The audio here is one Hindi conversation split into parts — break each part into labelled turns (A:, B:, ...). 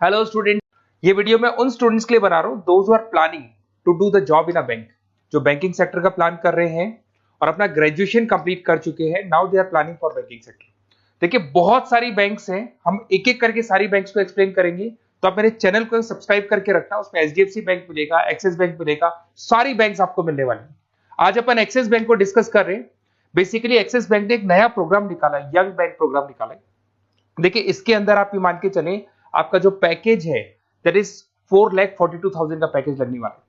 A: हेलो स्टूडेंट, ये वीडियो मैं उन स्टूडेंट्स के लिए बना रहा हूँ those are planning to do the job in a bank, जो बैंकिंग सेक्टर का प्लान कर रहे हैं और अपना ग्रेजुएशन कंप्लीट कर चुके हैं। Now they are planning for banking sector. देखिए, बहुत सारी बैंक्स हैं, हम एक एक करके सारी बैंक्स को एक्सप्लेन करेंगे। तो आप मेरे चैनल को सब्सक्राइब करके रखना, उसमें एचडीएफसी बैंक मिलेगा, एक्सिस बैंक मिलेगा, सारी बैंक्स आपको मिलने वाली है। आज अपन एक्सिस बैंक को डिस्कस कर रहे हैं। बेसिकली एक्सिस बैंक ने एक नया प्रोग्राम निकाला है, यंग बैंक प्रोग्राम निकाला है। देखिए, इसके अंदर आप ये मान के चले, आपका जो पैकेज है दैट इज 4,42,000 का पैकेज लगने वाला है।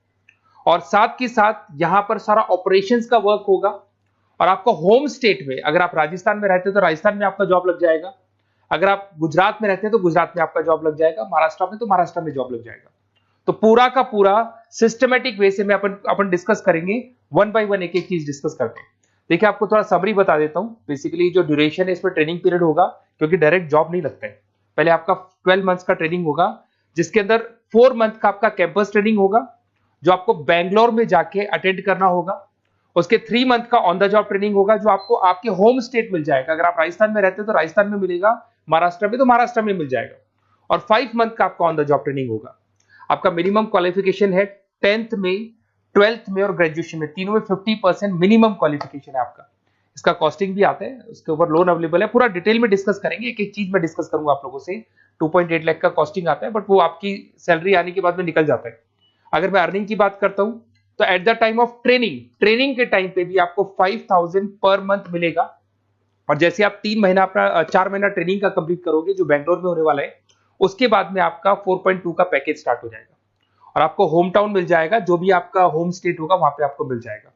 A: और साथ के साथ यहां पर सारा ऑपरेशंस का वर्क होगा। और आपका होम स्टेट में, अगर आप राजस्थान में रहते हैं तो राजस्थान में आपका जॉब लग जाएगा, अगर आप गुजरात में रहते हैं तो गुजरात में आपका जॉब लग जाएगा, महाराष्ट्र में तो महाराष्ट्र में जॉब लग जाएगा। तो पूरा का पूरा सिस्टमेटिक वे से में अपन डिस्कस करेंगे, वन बाय वन एक एक चीज डिस्कस करते हैं। देखिए, आपको थोड़ा समरी बता देता हूं। बेसिकली जो ड्यूरेशन है, इसमें ट्रेनिंग पीरियड होगा, क्योंकि डायरेक्ट जॉब नहीं लगता है। पहले आपका 12 मंथ्स का ट्रेनिंग होगा, जिसके अंदर 4 मंथ का आपका कैंपस ट्रेनिंग होगा, जो आपको बैंगलोर में जाके अटेंड करना होगा। उसके 3 मंथ का ऑन द जॉब ट्रेनिंग होगा, जो आपको आपके होम स्टेट मिल जाएगा। अगर आप राजस्थान में रहते हैं तो राजस्थान में मिलेगा, महाराष्ट्र में तो महाराष्ट्र में मिल जाएगा। और 5 मंथ का आपका ऑन द जॉब ट्रेनिंग होगा। आपका मिनिमम क्वालिफिकेशन है 10th में, 12th में और ग्रेजुएशन में, तीनों में 50% मिनिमम क्वालिफिकेशन है आपका। इसका कॉस्टिंग भी आता है, उसके ऊपर लोन अवेलेबल है। पूरा डिटेल में डिस्कस करेंगे, एक एक चीज में डिस्कस करूंगा आप लोगों से। 2.8 लाख का कॉस्टिंग आता है, बट वो आपकी सैलरी आने के बाद में निकल जाता है। अगर मैं अर्निंग की बात करता हूं तो at the time of training के टाइम पे भी आपको 5,000 पर मंथ मिलेगा। और जैसे आप 4 महीना ट्रेनिंग का कंप्लीट करोगे, जो बैंगलोर में होने वाला है, उसके बाद में आपका 4.2 का पैकेज स्टार्ट हो जाएगा। और आपको होम टाउन मिल जाएगा, जो भी आपका होम स्टेट होगा वहां पे आपको मिल जाएगा।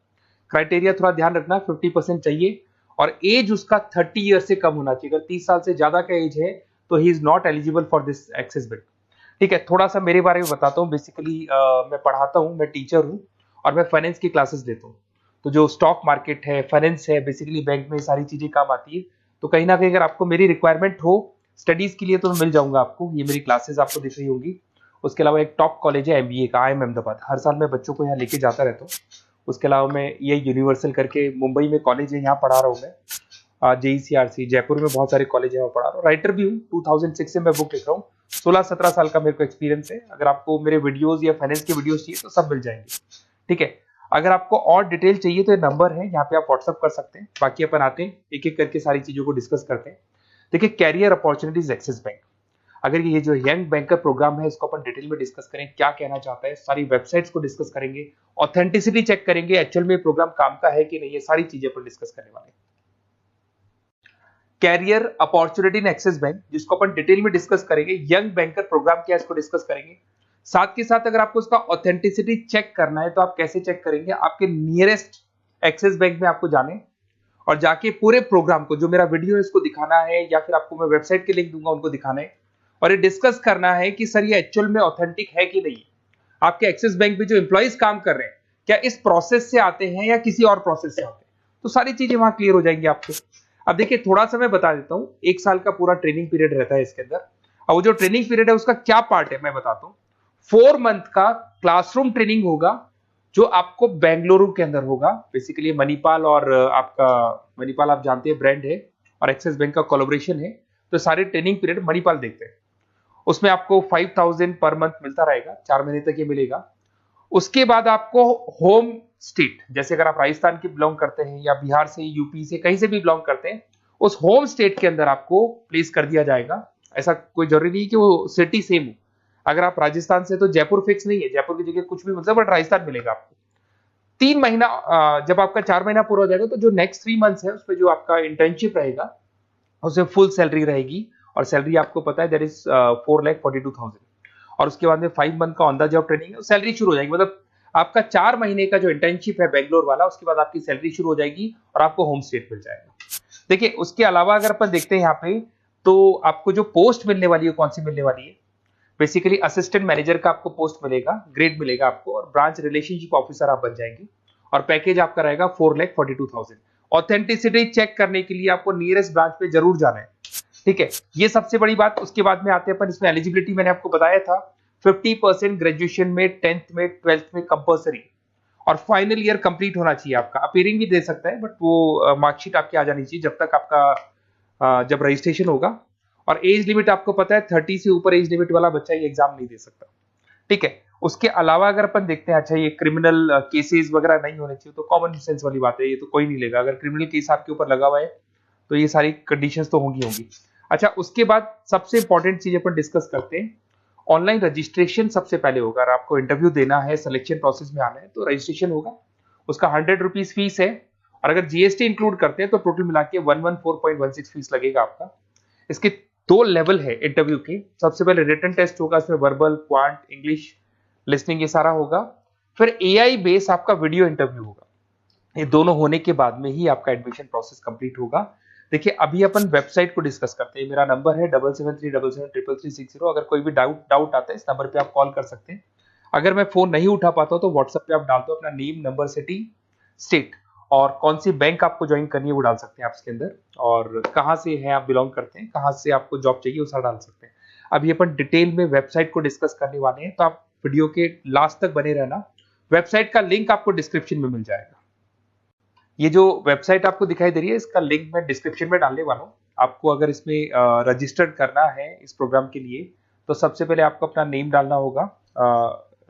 A: क्राइटेरिया थोड़ा ध्यान रखना, 50% चाहिए और एज उसका 30 ईयर से कम होना चाहिए। अगर 30 साल से ज्यादा का एज है तो he is not eligible for this axis bank. ठीक है, थोड़ा सा मेरे बारे में बताता हूँ। बेसिकली मैं पढ़ाता हूँ, मैं टीचर हूँ और मैं फाइनेंस की क्लासेस देता हूँ। तो जो स्टॉक मार्केट है, फाइनेंस है, बेसिकली बैंक में सारी चीजें काम आती है। तो कहीं ना कहीं अगर आपको मेरी रिक्वायरमेंट हो स्टडीज के लिए तो मैं मिल जाऊंगा आपको। ये मेरी क्लासेस आपको दिख रही होंगी। उसके अलावा एक टॉप कॉलेज है एमबीए का, IIM अहमदाबाद। हर साल मैं बच्चों को यहाँ लेके जाता रहता हूँ। उसके अलावा मैं ये यूनिवर्सल करके मुंबई में कॉलेज है, यहाँ पढ़ा रहा हूँ मैं। JECRC जयपुर में बहुत सारे कॉलेज है, वहाँ पढ़ा रहा हूँ। राइटर भी हूँ, 2006 से मैं बुक लिख रहा हूँ। 16-17 साल का मेरे को एक्सपीरियंस है। अगर आपको मेरे वीडियोस या फाइनेंस के वीडियोस चाहिए तो सब मिल जाएंगे। ठीक है, अगर आपको और डिटेल चाहिए तो ये नंबर है, यहाँ पे आप व्हाट्सअप कर सकते हैं। बाकी अपन आते हैं एक एक करके सारी चीजों को डिस्कस करते हैं। देखिए, कैरियर अपॉर्चुनिटीज एक्सिस बैंक। अगर ये जो यंग बैंकर प्रोग्राम है, इसको अपन डिटेल में डिस्कस करें, क्या कहना चाहता है, सारी वेबसाइट्स को डिस्कस करेंगे, ऑथेंटिसिटी चेक करेंगे, एक्चुअल में प्रोग्राम काम का है कि नहीं, ये सारी चीजें अपन डिस्कस करने वाले हैं। Career opportunity in Axis Bank, जिसको अपन डिटेल में डिस्कस करेंगे। यंग बैंकर प्रोग्राम क्या है, इसको डिस्कस करेंगे। साथ के साथ अगर आपको उसका ऑथेंटिसिटी चेक करना है तो आप कैसे चेक करेंगे, आपके नियरेस्ट एक्सिस बैंक में आपको जाने और जाके पूरे प्रोग्राम को, जो मेरा वीडियो है इसको दिखाना है, या फिर आपको मैं वेबसाइट के लिंक दूंगा उनको दिखाना है। और ये डिस्कस करना है कि सर ये एक्चुअल में ऑथेंटिक है कि नहीं। आपके एक्सिस बैंक में जो एम्प्लॉइज काम कर रहे हैं, क्या इस प्रोसेस से आते हैं या किसी और प्रोसेस से आते हैं, तो सारी चीजें वहां क्लियर हो जाएंगी आपको। अब देखिए, थोड़ा सा मैं बता देता हूँ। 1 साल का पूरा ट्रेनिंग पीरियड रहता है इसके अंदर। अब वो जो ट्रेनिंग पीरियड है उसका क्या पार्ट है मैं बताता हूँ। 4 मंथ का क्लासरूम ट्रेनिंग होगा, जो आपको बेंगलुरु के अंदर होगा। बेसिकली मणिपाल और आपका मणिपाल आप जानते हैं ब्रांड है, और एक्सिस बैंक का कोलैबोरेशन है। तो सारे ट्रेनिंग पीरियड मणिपाल देखते हैं। उसमें आपको 5,000 पर मंथ मिलता रहेगा, 4 महीने तक ये मिलेगा। उसके बाद आपको होम स्टेट, जैसे अगर आप राजस्थान के बिलोंग करते हैं या बिहार से, यूपी से, कहीं से भी बिलोंग करते हैं, उस होम स्टेट के अंदर आपको प्लेस कर दिया जाएगा। ऐसा कोई जरूरी नहीं कि वो सिटी सेम हो। अगर आप राजस्थान से तो जयपुर फिक्स नहीं है, जयपुर की जगह कुछ भी मिलता है, बट राजस्थान मिलेगा आपको। 3 महीना, जब आपका 4 महीना पूरा हो जाएगा तो जो नेक्स्ट 3 मंथ्स है उसमें जो आपका इंटर्नशिप रहेगा उसमें फुल सैलरी रहेगी। और सैलरी आपको पता है दैट इज 4,42,000। और उसके बाद में 5 मंथ का ऑन द जॉब ट्रेनिंग है, सैलरी शुरू हो जाएगी। मतलब आपका 4 महीने का जो इंटर्नशिप है बेंगलोर वाला, उसके बाद आपकी सैलरी शुरू हो जाएगी और आपको होम स्टेट मिल जाएगा। देखिए, उसके अलावा अगर अपन देखते हैं यहाँ पे, तो आपको जो पोस्ट मिलने वाली है कौन सी मिलने वाली है। बेसिकली असिस्टेंट मैनेजर का आपको पोस्ट मिलेगा, ग्रेड मिलेगा आपको, और ब्रांच रिलेशनशिप ऑफिसर आप बन जाएंगे। और पैकेज आपका रहेगा 4,42,000। ऑथेंटिसिटी चेक करने के लिए आपको नियरेस्ट ब्रांच पे जरूर जाना है। ठीक है, ये सबसे बड़ी बात। उसके बाद में आते हैं अपन, इसमें एलिजिबिलिटी मैंने आपको बताया था 50% ग्रेजुएशन में, 10th में, 12th में कंपल्सरी, और फाइनल ईयर कंप्लीट होना चाहिए आपका। अपीयरिंग भी दे सकता है, बट वो मार्कशीट आपकी आ जानी चाहिए जब तक आपका जब रजिस्ट्रेशन होगा। और एज लिमिट आपको पता है 30 से ऊपर एज लिमिट वाला बच्चा ये एग्जाम नहीं दे सकता, ठीक है। उसके अलावा अगर अपन देखते हैं, अच्छा ये क्रिमिनल केसेस वगैरह नहीं होने चाहिए, तो कॉमन सेंस वाली बात है, ये तो कोई नहीं लेगा। अगर क्रिमिनल केस आपके ऊपर लगा हुआ है तो ये सारी कंडीशंस तो होंगी। अच्छा, उसके बाद सबसे इंपॉर्टेंट चीज अपन डिस्कस करते हैं, ऑनलाइन रजिस्ट्रेशन सबसे पहले होगा। अगर आपको इंटरव्यू देना है, सिलेक्शन प्रोसेस में आना है, तो रजिस्ट्रेशन होगा, उसका 100 रुपीज फीस है, और अगर जीएसटी इंक्लूड करते हैं तो टोटल मिला के 114.16 फीस लगेगा आपका। इसके 2 लेवल है इंटरव्यू के। सबसे पहले रिटन टेस्ट होगा, इसमें वर्बल, क्वांट, इंग्लिश, लिसनिंग ये सारा होगा। फिर एआई बेस आपका वीडियो इंटरव्यू होगा। ये दोनों होने के बाद में ही आपका एडमिशन प्रोसेस कंप्लीट होगा। देखिए, अभी अपन वेबसाइट को डिस्कस करते हैं। मेरा नंबर है 7737733360। अगर कोई भी डाउट आता है, इस नंबर पे आप कॉल कर सकते हैं। अगर मैं फोन नहीं उठा पाता हूं तो व्हाट्सएप पे आप डाल दो अपना नेम, नंबर, सिटी, स्टेट और कौन सी बैंक आपको ज्वाइन करनी है वो डाल सकते हैं आप इसके अंदर, और कहाँ से है आप बिलोंग करते हैं, कहाँ से आपको जॉब चाहिए वो सारा डाल सकते हैं। अभी अपन डिटेल में वेबसाइट को डिस्कस करने वाले हैं, तो आप वीडियो के लास्ट तक बने रहना। वेबसाइट का लिंक आपको डिस्क्रिप्शन में मिल जाएगा। ये जो वेबसाइट आपको दिखाई दे रही है, इसका लिंक मैं डिस्क्रिप्शन में डालने वाला हूँ। आपको अगर इसमें रजिस्टर्ड करना है इस प्रोग्राम के लिए, तो सबसे पहले आपको अपना नेम डालना होगा,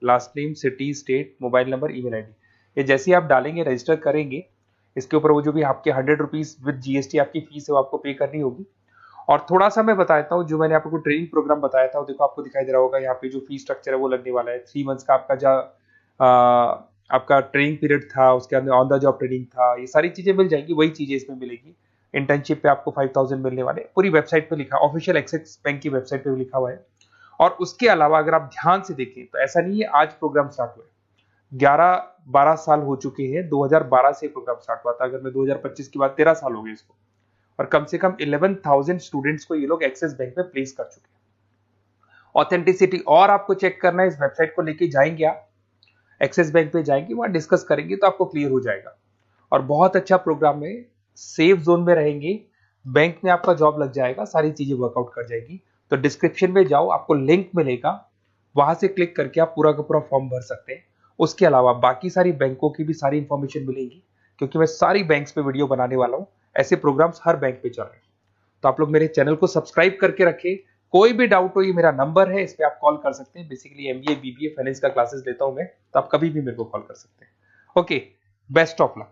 A: last name, city, state, mobile number, email ID. ये जैसे ही आप डालेंगे, रजिस्टर करेंगे, इसके ऊपर वो जो भी आपके 100 रुपीज विद जीएसटी आपकी फीस है वो आपको पे करनी होगी। और थोड़ा सा मैं बता देता हूँ, जो मैंने आपको ट्रेनिंग प्रोग्राम बताया था, वो देखो आपको दिखाई दे रहा होगा, यहाँ पे जो फीस स्ट्रक्चर है वो लगने वाला है। 3 मंथ्स का आपका जो आपका ट्रेनिंग पीरियड था, उसके अंदर ऑन द जॉब ट्रेनिंग था, ये सारी चीजें मिल जाएंगी, वही चीजें इसमें मिलेगी। इंटर्नशिप पे आपको 5000 मिलने वाले, पूरी वेबसाइट पे लिखा, ऑफिशियल एक्सिस बैंक की वेबसाइट पे भी लिखा हुआ है। और उसके अलावा अगर आप ध्यान से देखें तो ऐसा नहीं है आज प्रोग्राम स्टार्ट हुआ है, 11-12 साल हो चुके हैं। 2012 से प्रोग्राम स्टार्ट हुआ था, अगर मैं 2025 की बात, 13 साल हो गए इसको, और कम से कम 11,000 स्टूडेंट्स को ये लोग एक्सिस बैंक में प्लेस कर चुके हैं। ऑथेंटिसिटी और आपको चेक करना है, इस वेबसाइट को लेके जाएंगे आप, एक्सिस बैंक पे जाएंगे, वहां डिस्कस करेंगे तो आपको क्लियर हो जाएगा। और बहुत अच्छा प्रोग्राम है, सेफ जोन में रहेंगे, बैंक में आपका जॉब लग जाएगा, सारी चीजें वर्कआउट कर जाएगी। तो डिस्क्रिप्शन में जाओ, आपको लिंक मिलेगा, वहां से क्लिक करके आप पूरा का पूरा फॉर्म भर सकते हैं। उसके अलावा बाकी सारी बैंकों की भी सारी इंफॉर्मेशन मिलेगी, क्योंकि मैं सारी बैंक्स पे वीडियो बनाने वाला हूं। ऐसे प्रोग्राम्स हर बैंक पे चल रहे हैं, तो आप लोग मेरे चैनल को सब्सक्राइब करके रखें। कोई भी डाउट हो, ये मेरा नंबर है, इस पे आप कॉल कर सकते हैं। बेसिकली एमबीए, बीबीए, फाइनेंस का क्लासेस लेता हूं मैं, तो आप कभी भी मेरे को कॉल कर सकते हैं। Okay, best of luck.